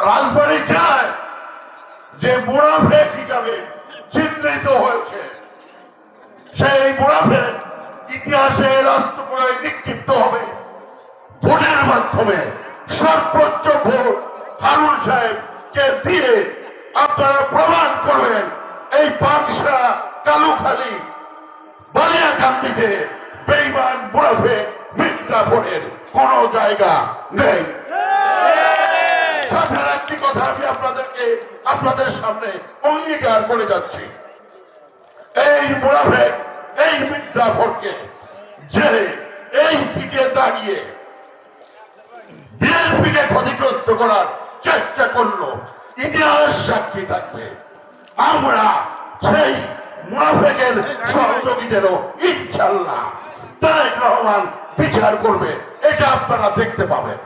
রাজবাড়ী জেলায় যে মুনাফেক হিসাবে চিহ্নিত হয়েছে, সেই মুনাফেক ইতিহাসে রাষ্ট্রপুরায় নিক্ষিপ্ত হবে ভোটের মাধ্যমে। সর্বোচ্চ ভোট হারুন সাহেবকে দিয়ে আপনারা প্রমাণ করবেন এই পাকশা, কালুখালী, বালিয়াকান্দিতে বেঈমান মুনাফেক মির্জাফরের কোন জায়গা নেই। সাথে একটি কথা আমি আপনাদের সামনে অঙ্গীকার করে যাচ্ছি, এই মুনাফেক এই মির্জাফরকে যে এই সিটে দাঁড়িয়ে বিএনপিকে ক্ষতিগ্রস্ত করার চেষ্টা করলো, ইতিহাস সাক্ষী থাকবে। আমরা সেই মুনাফেকের সহযোগীদেরও ইনশাল্লাহ তারেক রহমান বিচার করবে, এটা আপনারা দেখতে পাবেন।